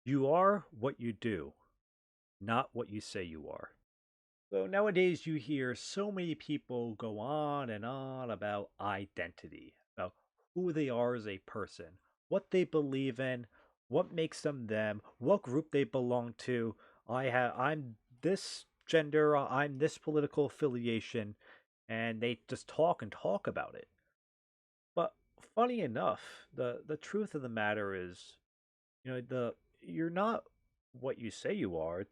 You are what you do, not what you say you are. So nowadays, you hear so many people go on about identity, about who they are as a person, what they believe in, what makes them, what group they belong to. I'm this gender, I'm this political affiliation, and they just talk and talk about it. But funny enough, the truth of the matter is, the you're not what you say you are.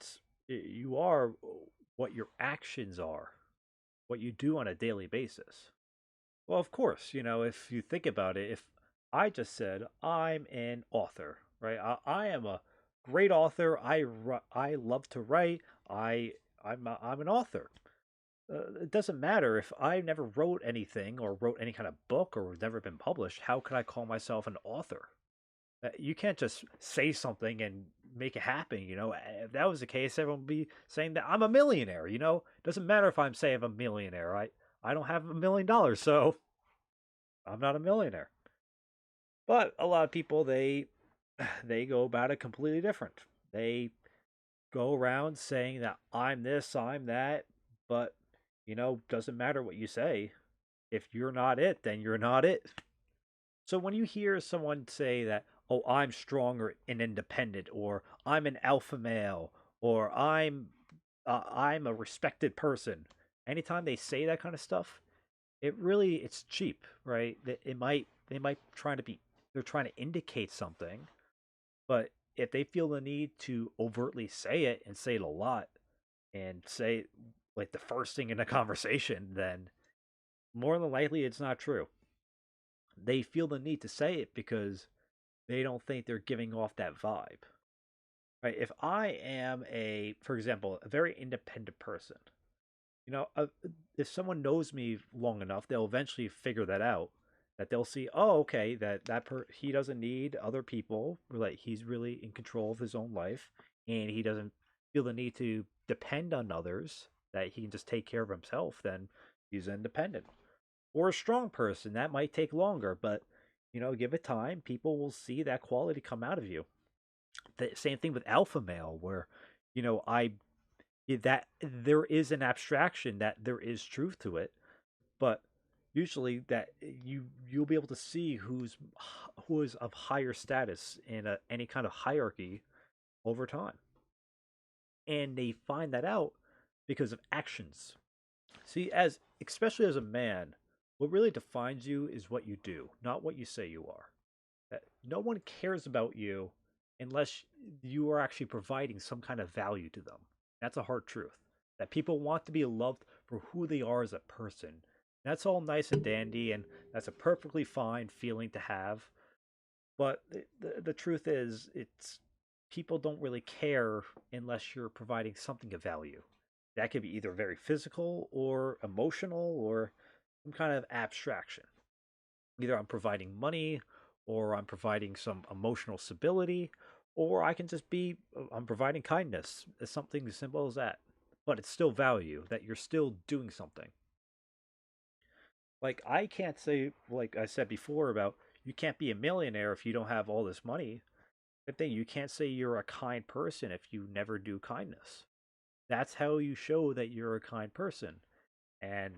You are what your actions are, what you do on a daily basis. Well, of course, if you think about it, if I just said I'm an author, right? I am a great author. I love to write. I'm an author. It doesn't matter if I never wrote anything or wrote any kind of book or was never been published. How could I call myself an author? You can't just say something and make it happen. If that was the case, everyone would be saying that I'm a millionaire. It doesn't matter if I'm saying I'm a millionaire. I don't have $1 million, so I'm not a millionaire. But a lot of people they go about it completely different. They go around saying that I'm this, I'm that, but doesn't matter what you say. If you're not it, then you're not it. So when you hear someone say that, "Oh, I'm stronger and independent," or "I'm an alpha male," or I'm a respected person," anytime they say that kind of stuff, it's cheap, right? They might trying to be they're trying to indicate something, but if they feel the need to overtly say it and say it a lot and say like the first thing in a conversation, then more than likely it's not true. They feel the need to say it because they don't think they're giving off that vibe. Right? If I am for example, a very independent person, you know, uh, if someone knows me long enough, they'll eventually figure that out. That they'll see, oh, okay, he doesn't need other people. Like he's really in control of his own life, and he doesn't feel the need to depend on others. That he can just take care of himself. Then he's independent. Or a strong person that might take longer, but give it time. People will see that quality come out of you. The same thing with alpha male, where I that there is an abstraction that there is truth to it, but usually that you'll be able to see who is of higher status in any kind of hierarchy over time, and they find that out because of actions. See, as especially as a man, what really defines you is what you do, not what you say you are. That no one cares about you unless you are actually providing some kind of value to them. That's a hard truth. That people want to be loved for who they are as a person. That's all nice and dandy, and that's a perfectly fine feeling to have. But the truth is, it's people don't really care unless you're providing something of value. That could be either very physical or emotional or some kind of abstraction. Either I'm providing money or I'm providing some emotional stability, or I can just be I'm providing kindness. It's something as simple as that. But it's still value that you're still doing something. Like I can't say like I said before about you can't be a millionaire if you don't have all this money. Good thing you can't say you're a kind person if you never do kindness. That's how you show that you're a kind person. And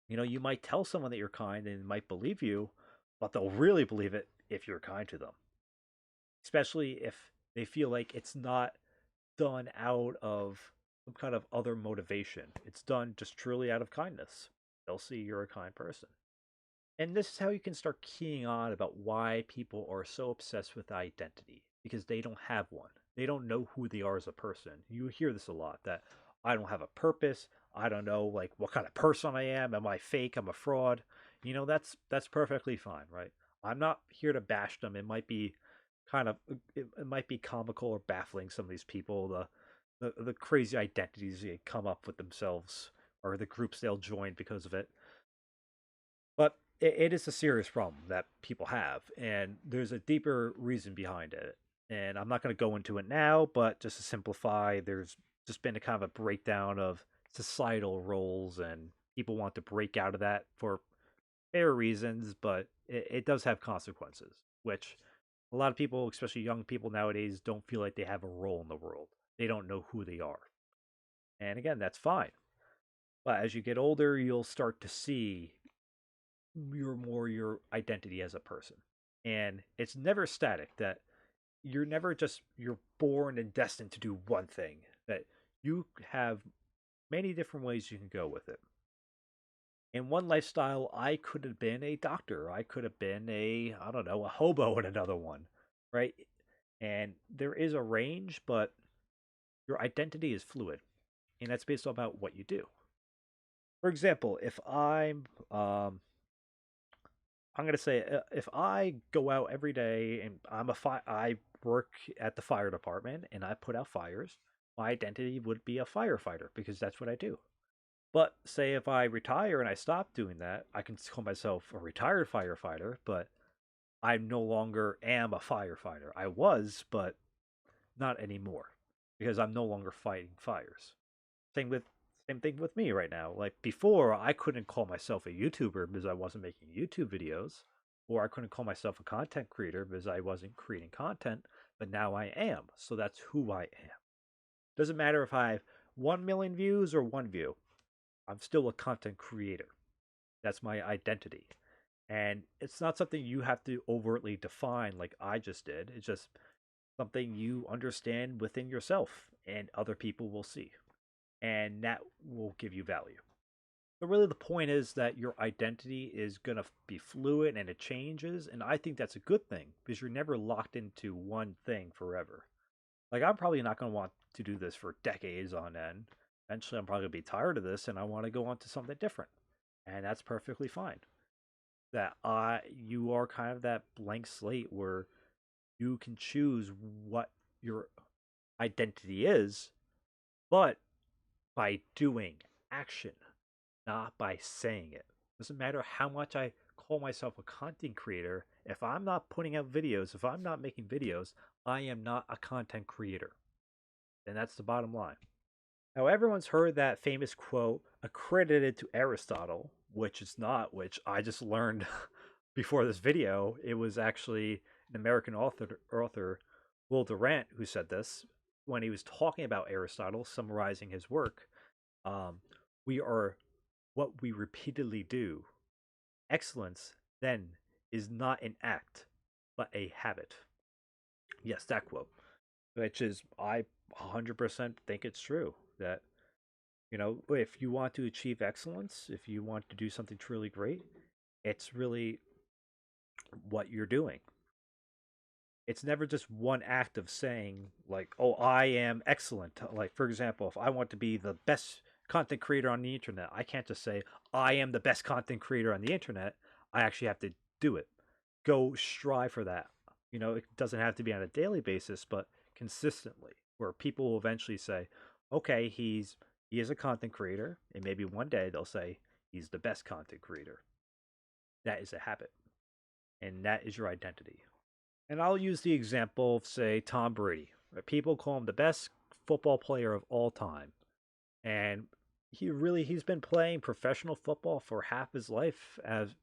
you might tell someone that you're kind and might believe you, but they'll really believe it if you're kind to them, especially if they feel like it's not done out of some kind of other motivation. It's done just truly out of kindness. They'll see you're a kind person. And this is how you can start keying on about why people are so obsessed with identity because they don't have one. They don't know who they are as a person. You hear this a lot that I don't have a purpose. I don't know like what kind of person I am. Am I fake? I'm a fraud. That's perfectly fine, right? I'm not here to bash them. It might be kind of it might be comical or baffling some of these people the crazy identities they come up with themselves or the groups they'll join because of it. But it is a serious problem that people have, and there's a deeper reason behind it. And I'm not going to go into it now, but just to simplify, there's just been a kind of a breakdown of societal roles, and people want to break out of that for fair reasons, but it does have consequences, which A lot of people, especially young people nowadays, don't feel like they have a role in the world. They don't know who they are. And again, that's fine. But as you get older, you'll start to see your identity as a person. And it's never static, that you're born and destined to do one thing, that you have many different ways you can go with it. In one lifestyle, I could have been a doctor. I could have been I don't know, a hobo in another one, right? And there is a range, but your identity is fluid, and that's based about what you do. For example, if I'm gonna say, if I go out every day and I work at the fire department and I put out fires, my identity would be a firefighter because that's what I do. But say if I retire and I stop doing that, I can call myself a retired firefighter, but I no longer am a firefighter. I was, but not anymore because I'm no longer fighting fires. Same with same thing with me right now. Like before, I couldn't call myself a YouTuber because I wasn't making YouTube videos, or I couldn't call myself a content creator because I wasn't creating content, but now I am. So that's who I am. Doesn't matter if I have 1 million views or 1 view. I'm still a content creator. That's my identity. And it's not something you have to overtly define like I just did. It's just something you understand within yourself and other people will see. And that will give you value. So really the point is that your identity is going to be fluid and it changes, and I think that's a good thing because you're never locked into one thing forever. Like I'm probably not going to want to do this for decades on end. Eventually I'm probably going to be tired of this and I want to go on to something different. And that's perfectly fine. That you are kind of that blank slate where you can choose what your identity is, but by doing action, not by saying it. Doesn't matter how much I call myself a content creator. If I'm not putting out videos, if I'm not making videos, I am not a content creator. And that's the bottom line. Now, everyone's heard that famous quote accredited to Aristotle, which is not, which I just learned before this video. It was actually an American author Will Durant, who said this when he was talking about Aristotle, summarizing his work. Um, we are what we repeatedly do. Excellence, then, is not an act, but a habit. Yes, that quote, which is, I 100% think it's true that, if you want to achieve excellence, if you want to do something truly great, it's really what you're doing. It's never just one act of saying, like, oh, I am excellent. Like, for example, if I want to be the best content creator on the internet, I can't just say, I am the best content creator on the internet. I actually have to do it. Go strive for that. It doesn't have to be on a daily basis, but consistently, where people will eventually say, okay, he is a content creator, and maybe one day they'll say he's the best content creator. That is a habit, and that is your identity. And I'll use the example of, say, Tom Brady. People call him the best football player of all time. And he's been playing professional football for half his life as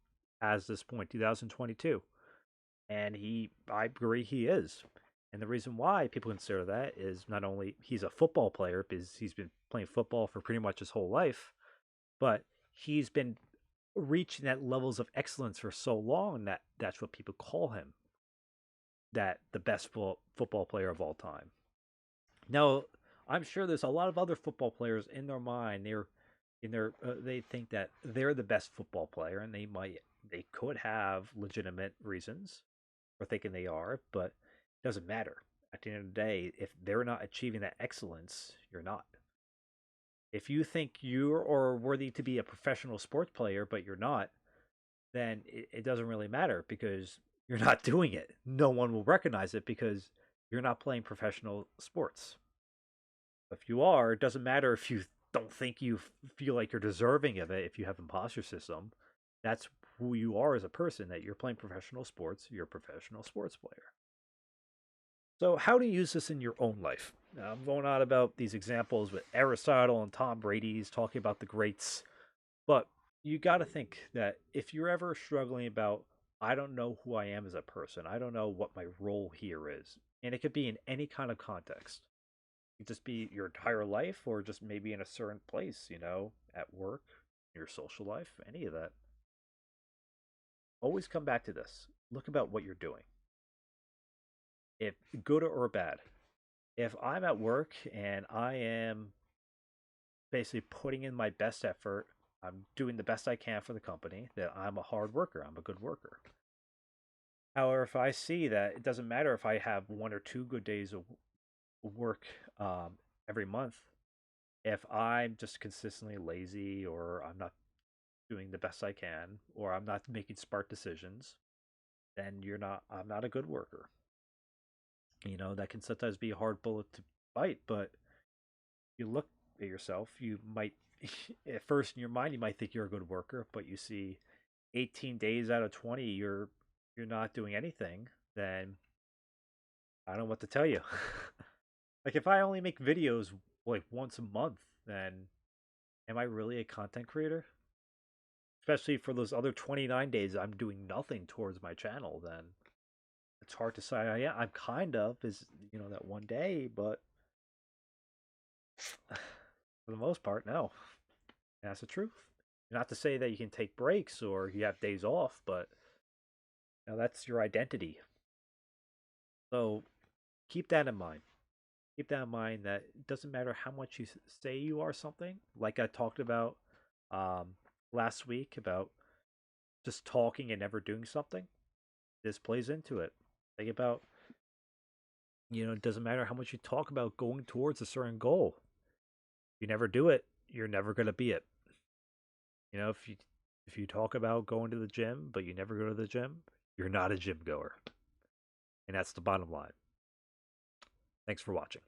this point, 2022. And I agree he is. And the reason why people consider that is not only he's a football player because he's been playing football for pretty much his whole life, but he's been reaching that levels of excellence for so long that that's what people call him, that the best football player of all time. Now, I'm sure there's a lot of other football players in their mind. They think that they're the best football player, and they could have legitimate reasons for thinking they are, but it doesn't matter. At the end of the day, if they're not achieving that excellence, you're not. If you think you are worthy to be a professional sports player, but you're not, then it doesn't really matter because you're not doing it. No one will recognize it because you're not playing professional sports. If you are, it doesn't matter if you don't think you feel like you're deserving of it. If you have imposter system, that's who you are as a person, that you're playing professional sports, you're a professional sports player. So how do you use this in your own life? Now, I'm going on about these examples with Aristotle and Tom Brady's talking about the greats, but you got to think that if you're ever struggling about I don't know who I am as a person. I don't know what my role here is. And it could be in any kind of context. It could just be your entire life or just maybe in a certain place, at work, your social life, any of that. Always come back to this. Look about what you're doing. If good or bad. If I'm at work and I am basically putting in my best effort, I'm doing the best I can for the company, that I'm a hard worker, I'm a good worker. However, if I see that it doesn't matter if I have 1 or 2 good days of work every month, if I'm just consistently lazy or I'm not doing the best I can or I'm not making smart decisions, then I'm not a good worker. That can sometimes be a hard bullet to bite, but you look at yourself, you might at first in your mind you might think you're a good worker, but you see 18 days out of 20 you're not doing anything, then I don't know what to tell you. Like if I only make videos like once a month, then am I really a content creator? Especially for those other 29 days I'm doing nothing towards my channel, then it's hard to say. Yeah, I'm kind of is that one day, but for the most part, no. That's the truth. Not to say that you can take breaks or you have days off, but that's your identity. So keep that in mind. Keep that in mind that it doesn't matter how much you say you are something, like I talked about um, last week about just talking and never doing something. This plays into it. Think about, it doesn't matter how much you talk about going towards a certain goal. If you never do it, you're never going to be it. If you talk about going to the gym, but you never go to the gym, you're not a gym goer. And that's the bottom line. Thanks for watching.